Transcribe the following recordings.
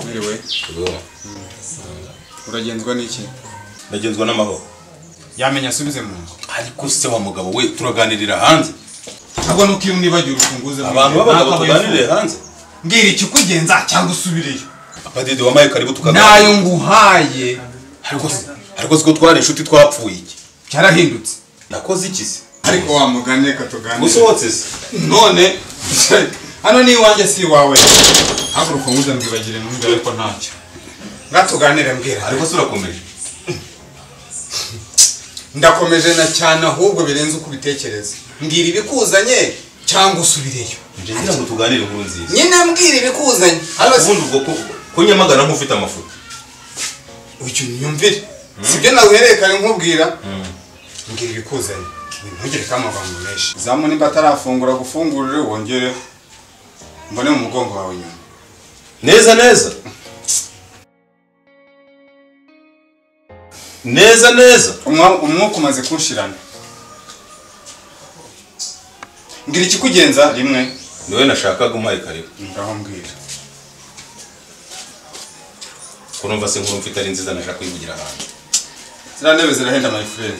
Miriwe. Uragenzwa n'iki? Ndagenzwa n'amahoro. Yamenya asubize mu nzu. Ariko se wa mugabo we turaganirira hanze. Ntabwo nuko iyo nibagira urufunguzo. Abantu b'abagabo tuganirire hanze. Mbwira iki kugenza cyangwa usubireyo. Apadede wamaye karibu tukaganira. Nayo nguhaye. Ariko siko twari inshuti twapfuye iki. Cyarahindutse. Nakoze iki se? Ariko wa mugane katuganira. Gusohotse se. None hano ni iwanjye si wawe. Haguruka nguze mbibagire n'undi ariko ntacyo. Ngatuganire mbwira. Ariko se urakomeje. Ndakomeje na cyane ahubwo birenze uko ubitekereza. Mbwira ibikuzanye cyangwa usubireyo. Ngira ngo tuganire inkuru nziza. Nyine mbwira ibikuzanye. Ubundi ubwo ko nyamagana nk'ufite amafuta. Ucyo nyumvire. Sibyo nawerekanye nkubwira. Mbwira ibikuzanye. Ntugire kamagambo menshi. Zamu nimba atarafungura gufungurire wongere mbone mu mugongo wawe nyuma. Neza. Neza. Umwuka umaze kunshirana. Ngira ikikugenza rimwe. Niwe nashakaga umpaye karibu. Ngaho mbwira. Kurumva se nkuru mfite ari nziza nashaka kwivugira hanze. Zira ntebe zirahenda my friend.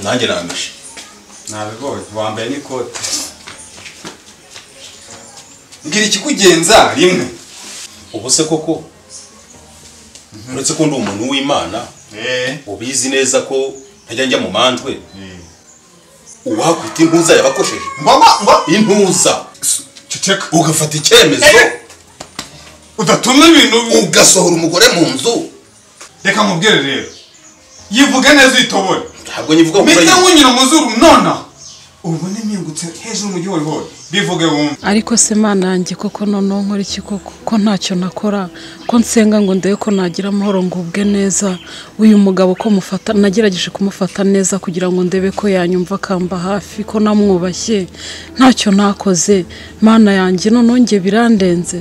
Nanjye namishe. Nabibonye wambaye n'ikote. Ngira ikikugenza rimwe. Ubu se koko uretse ko ndi umuntu w'Imana ubizi neza ko ntajya njya mu mandwe uwakwita impuza yabakosheje mba impuza ceceka ugafata icyemezo udatuma ibintu ugasohora umugore mu nzu. Reka mubwire rero yivuge neza itobore ntabwo nyivuga ko mite wunyira muzuru nona ubu nimingutse hejuru mu gihe hori bivuge wumva. Ariko se Mana yanjye koko none nkora iki ko ntacyo nakora ko nsenga ngo ndeye ko nagira amahoro ngubwe neza uyu mugabo ko mufata nagerageje kumufata neza kugira ngo ndebe ko yanyumva kamba hafi ko namwubashye ntacyo nakoze. Mana yanjye none nge birandenze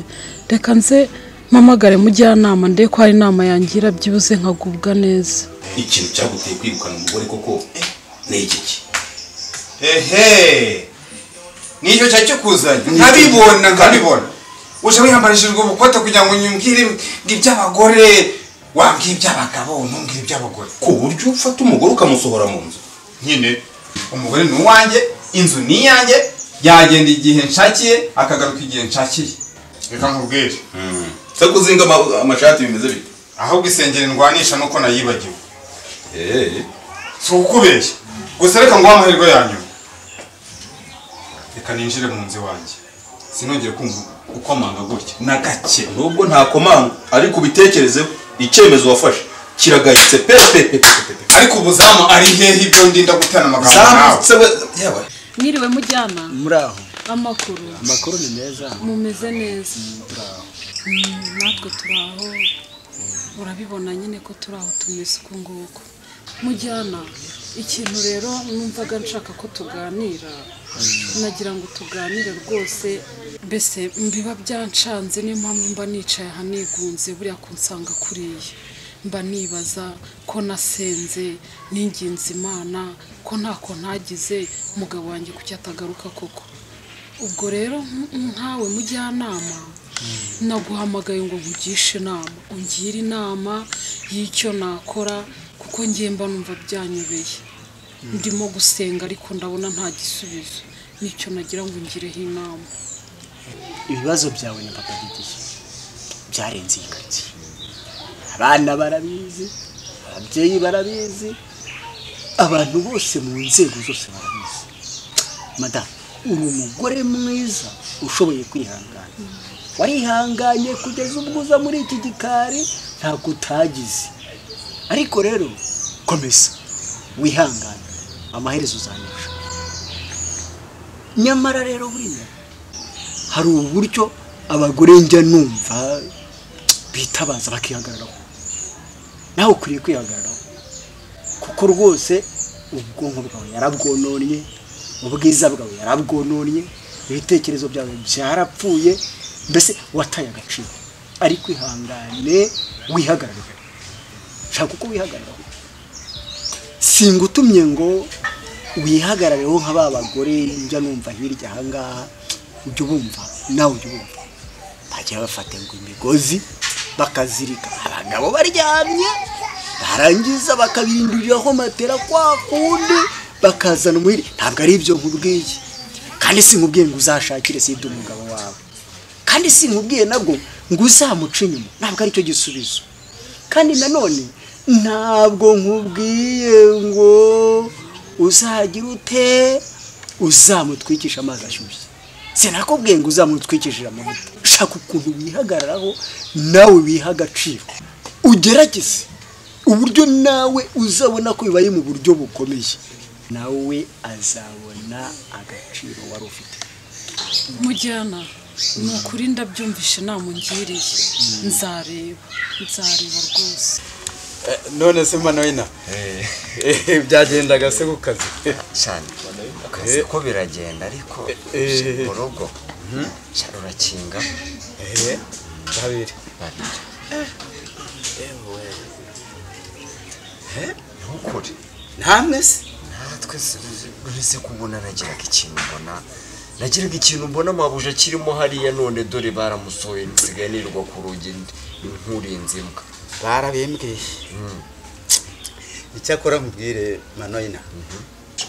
reka nze mamagare mujyanama ndeye ko hari inama yangira byibuze nkagubwa neza. Ikintu cyaguteye kwirukana umugore koko ni iki? Niyo cyo kuzanye nkabibona uje wiyambarishijwe ubukote kugira ngo nyumbwire iby'abagore wambwira iby'abagabo ntumbwire iby'abagore ku buryo ufata umugore ukamusohora mu nzu. Nyine umugore ni uwanjye inzu ni iyanjye yagenda igihe nshakiye akagaruka igihe nshakiye. Reka nkubwire se kuzinga amashati bimeze bite ahubwo isengeri ndwanisha nuko nayibagiwe. So ukubeshya gusa reka ngo amahirwe yanyu reka ninjire mu nzu wanjye sinongere kumva ukomanga gutya na gake. Nubwo nta komanga ariko ubitekerezeho icyemezo wafashe kiragayitse pepe. Ariko ubuzamu ari hehe ibyo ndinda gutana amagambo nawe. Mwiriwe mujyana. Muraho. Amakuru ni meza. Mumeze neza. Natwe turaho. Urabibona nyine ko turaho tumeze uko nguko. Mujyana ikintu rero numvaga nshaka ko tuganira nagira ngo tuganire rwose mbese mbiba byancanze niyo mpamvu mba nicaye aha nigunze buriya kunsanga kuriye mba nibaza ko nasenze n'inginzi Imana ko ntako ntagize umugabo wanjye kuki atagaruka koko. Ubwo rero ntawe mujyanama naguhamagaye ngo nkugishe inama ungire inama y'icyo nakora kuko ngiye mba numva byanyobeye ndimo gusenga ariko ndabona nta gisubizo nicyo nagira ngo ngireho inama. Ibibazo byawe na papa Didier byarenze ikati. Abana barabizi, ababyeyi barabizi, abantu bose mu nzego zose barabizi. Madam uri umugore mwiza ushoboye kwihangana. Warihanganye kugeza ubwo uza muri iki gikari ntabwo utagize. Ariko rero komeza wihangane amaherezo uzanesha. Nyamara rero buriya hari uburyo abagore njya numva bitabaza bakihagararaho. Nawe ukwiye kwihagararaho kuko rwose ubwonko bwawe yarabwononye, ubwiza bwawe yarabwononye, ibitekerezo byawe byarapfuye, mbese wataye agaciro. Ariko ihangane wihagarare. Shaka uko wihagararaho. Singutumye ngo wihagarareho nk'abagore njya numva hirya ahangaha ujye ubumva nawe ujye ubumva. bajya bafata ngo imigozi bakazirika abagabo baryamye barangiza bakabinduriraho matera kwa kundi bakazana umuhiri ntabwo ari ibyo nkubwiye kandi sinkubwiye ngo uzashakire sida umugabo wawe kandi sinkubwiye nabwo ngo uzamuce inyuma ntabwo ari cyo gisubizo kandi nanone ntabwo nkubwiye ngo uzagira ute uzamutwikisha amazi ashyushye sinakubwiye ngo uzamutwikishije amavuta shaka ukuntu wihagararaho nawe wiha agaciro ugerageze uburyo nawe uzabona ko bibaye mu buryo bukomeye nawe azabona agaciro wari ufite mujyana ni ukuri ndabyumvishe namungiriye nzareba rwose none se Manoina byagendaga se ku kazi cyane akazi ko biragenda ariko mu rugo urakinga babiri ntukuri namwe se natwe se kubona nagiraga ikintu mbona mabuja kirimo hariya none dore baramusohoye nsigaye nirwa ku rugi nkurinze imbwa barabimbwiye icyakora nkubwire Manoina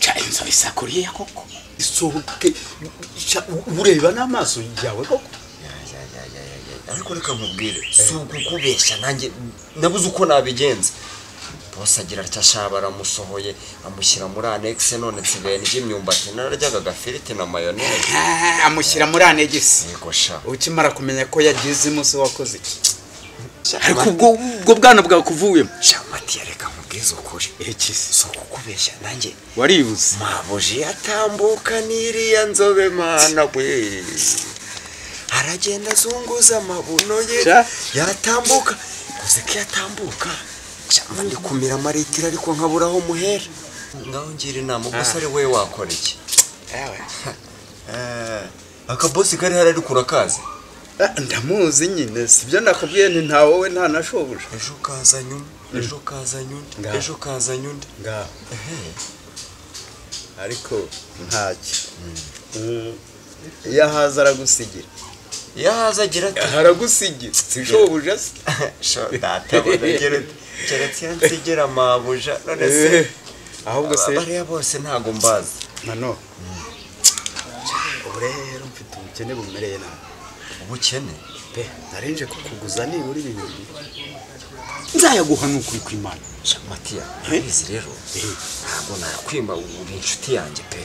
cha inzo isakuriye koko isohoke ureba n'amaso yawe koko ariko reka nkubwire si ukukubeshya nanjye nabuze uko nabigenza bose agira atya baramusohoye amushyira muri annexe none nsigaye n'imyumbati nararyaga agafiriti na mayonnaise amushyira muri annexe yego sha ukimara kumenya ko yagize umunsi wakoze iki ariko ubwo bwana bwawe kuvuyemo shamati yareka mubwiza ukuri iki so kukubeshya nanjye waribuze mabuji yatambuka n'iriya nzobe mana we aragenda azunguza amabuno ye yatambuka uzi ko yatambuka cyangwa ndi kumira amaritiro ariko nkaburaho muhera ngaho ngira inama gusa ari we wakora iki akabosi kari hari ari kurakaza ndamuzi nyine sibyo nakubwiye nti nta wowe nta nashoboje ejo kaza nyundi ngaho ariko ntacyo iyo ahaza aragusigira iyo ahaza agira ati aragusigira sishoboje se sho databona keretse yansigira mabuja none se ahubwo se bariya bose ntago mbazi mano rero mfite ubukene bumereye nawe ubukene pe narinje kukuguza nibura ibintu nzayaguha n'ukuri kw'Imana Matiya bizi rero ntabwo nakwima uri inshuti yanjye pe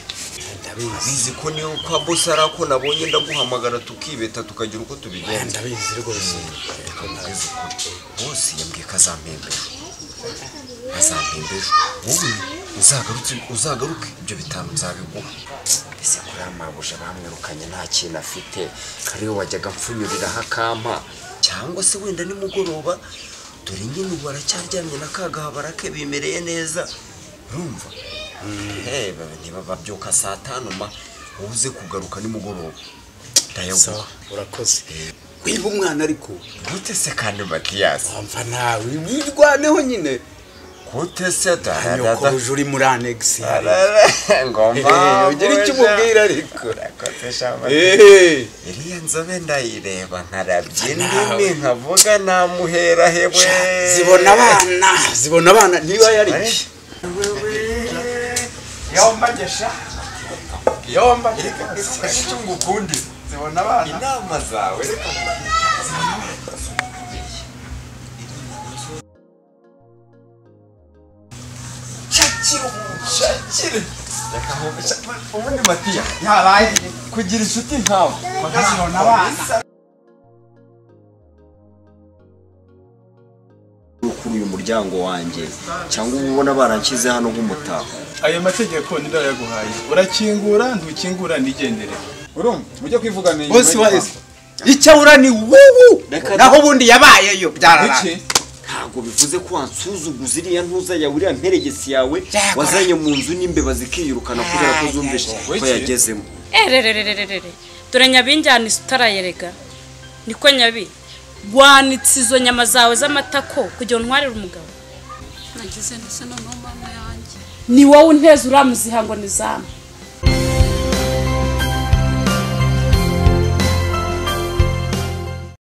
ndabizi ko niyo kwa boss arako nabonye ndaguhamagara tukibeta tukagira uko tubigenza ndabizi rwose boss yambwiye kazampembera wowe uzagaruke ibyo bitanu nzabiguha ese kuri amabuje bamwirukanye nta kintu afite kariyo wajyaga mpfunyuriraho akampa cyangwa se wenda nimugoroba dore nyine ubu aracyaryamye n'akagahaba ke bimereye neza urumva ntibabyuka saa 5 uze kugaruka nimugoroba ndayaguha urakoze wiba umwana ariko gute se kandi Matiyasi amva nawe wirwaneho nyine gute se nyoko uri muri annexe ngomba ugira icyo umubwira ariko urakoze shama iriya nzobe ndayireba nkarabyina nkavuga namuhera hebwe zibona abana niba yari yomba icyo ngukundi zibona abana inama zawe reka Shakira ubundi Matiya yabaye kugira inshuti nkawe bakazibona abana kuri uyu muryango wanjye cyangwa ubona barankize hano nk'umutaho ayo mategeko ndirayaguhaye urakingura ndukingura ndigendere urumva mujye kwivugana bose wahise icyabura ni wuwu naho bundi yabayeyo byarara ntabwo bivuze ko wansuzuguza iriya ntuza yawe uriya mperegesi yawe wazanye mu nzu n'imbeba zikiyirukana kubera ko zumvishe ko yagezemo dore nyabinjyana utarayerega niko nyabi wanitse izo nyama zawe z'amatako kugira ntwarire umugabo nagize ndetse no mama yanjye ni wowe unteza uramuziha ngo nizamu